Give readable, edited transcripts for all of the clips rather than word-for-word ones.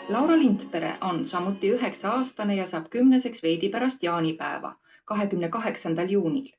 Laura Lindpere on samuti 9-aastane ja saab 10-seks veidi pärast jaanipäeva, 28. juunil.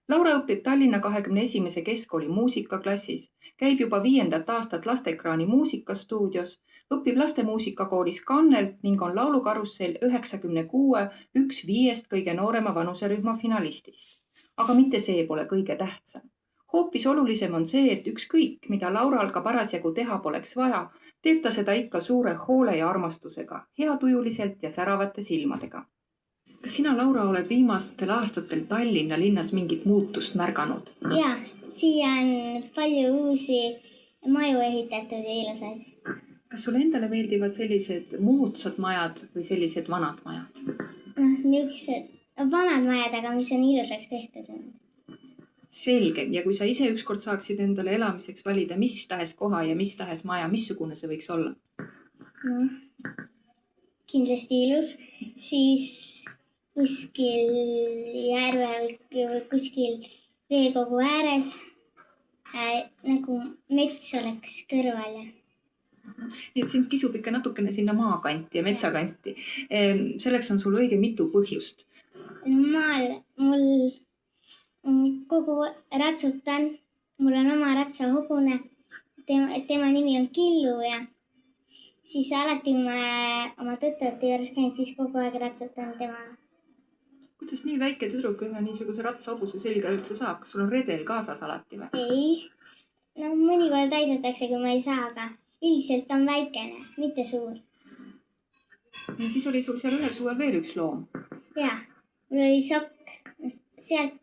Laura õpib Tallinna 21. keskkooli muusikaklassis, käib juba 5. aastat Lasteekraani muusikastuudios, õpib lastemuusikakoolis Kannelt ning on laulukarussell 96 üks 5 kõige noorema vanuserühma finalistist. Aga mitte see pole kõige tähtsam. Hoopis olulisem on see, et ükskõik, mida Laural ka parasjagu teha poleks vaja, teeb ta seda ikka suure hoole ja armastusega, heatujuliselt ja säravate silmadega. Kas sina, Laura, oled viimastel aastatel Tallinna linnas mingit muutust märganud? Jaa, siia on palju uusi maju ehitatud ja ilusaid. Kas sulle endale meeldivad sellised moodsad majad või sellised vanad majad? Niisugused vanad majad, aga mis on ilusaks tehtud. Selge. Ja kui sa ise ükskord saaksid endale elamiseks valida mis tahes koha ja mis tahes maja, missugune see võiks olla? Kindlasti ilus, siis kuskil järve või kuskil veekogu ääres, nagu mets oleks kõrval. Nii et sind kisub ikka natukene sinna maakanti ja metsakanti. Selleks on sul õige mitu põhjust. Maal mul kogu ratsutan, mul on oma ratsahobune, tema nimi on Killu ja siis alati, kui ma oma tuttavate juures käin, siis kogu aeg ratsutan tema. Kuidas nii väike tüdruk ühe niisuguse ratsahobuse selga üldse saab? Kas sul on redel kaasas alati või? Ei, mõnikord aidatakse, kui ma ei saa, aga üldiselt on väikene, mitte suur. Ja siis oli sul seal ühel suvel veel üks loom. Jaa, mul oli sokk. Sealt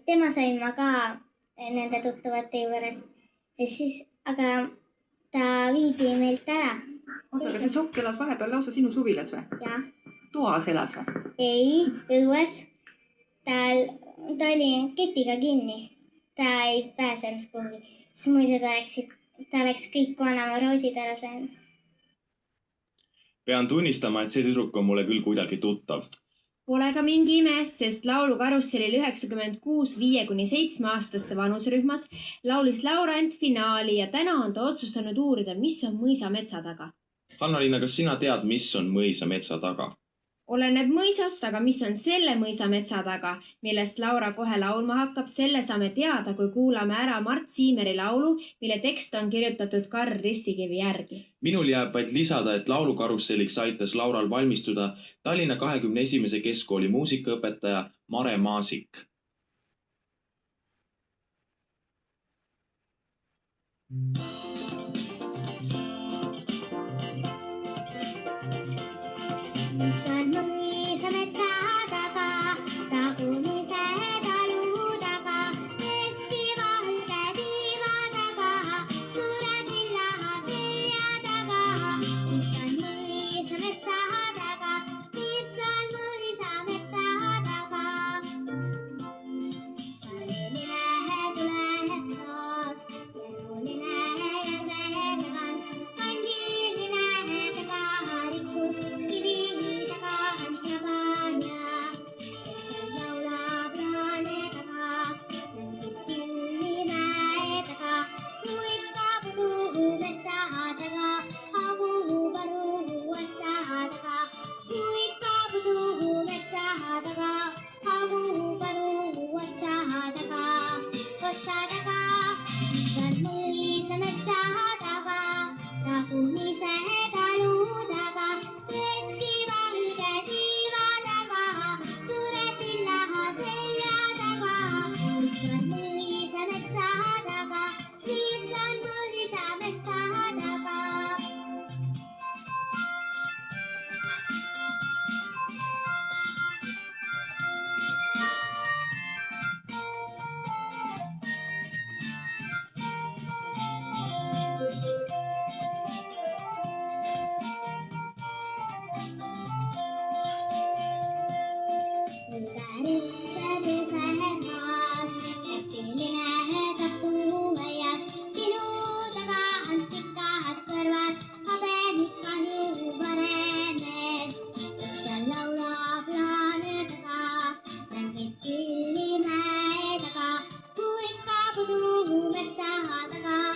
tema sain ma ka nende tuttavate juurest. Aga ta viidi meilt ära. Oota, aga see sokk elas vahepeal lausa sinu suvilas või? Jaa. Toas elas või? Ei, õues. Ta oli ketiga kinni. Ta ei pääsenud kuhugi. Siis muidu ta oleks kõik vanama roosid ära saanud. Pean tunnistama, et see tüdruk on mulle küll kuidagi tuttav. Pole ka mingi ime, sest laulukarussellil 96 5–7-aastaste vanuserühmas laulis Laura end finaali ja täna on ta otsustanud uurida, mis on mõisa metsa taga. Hanna-Liina, kas sina tead, mis on mõisa metsa taga? Oleneb mõisast, aga mis on selle mõisa metsa taga, millest Laura kohe laulma hakkab, selle saame teada, kui kuulame ära Mart Siimeri laulu, mille tekst on kirjutatud Karl Ristikivi järgi. Minul jääb vaid lisada, et laulukarusselliks aitas Laural valmistuda Tallinna 21. keskkooli muusikaõpetaja Mare Maasik. Mis on mõisa metsa taga, tagumise talu taga, keskivalge tiiva taga, suure silla selja taga. Mis on mõisa metsa taga, mis on mõisa metsa taga. Sarveline tuleb soost, järguline järve tagan, kandiline taga rikkus kivi. Metsa taga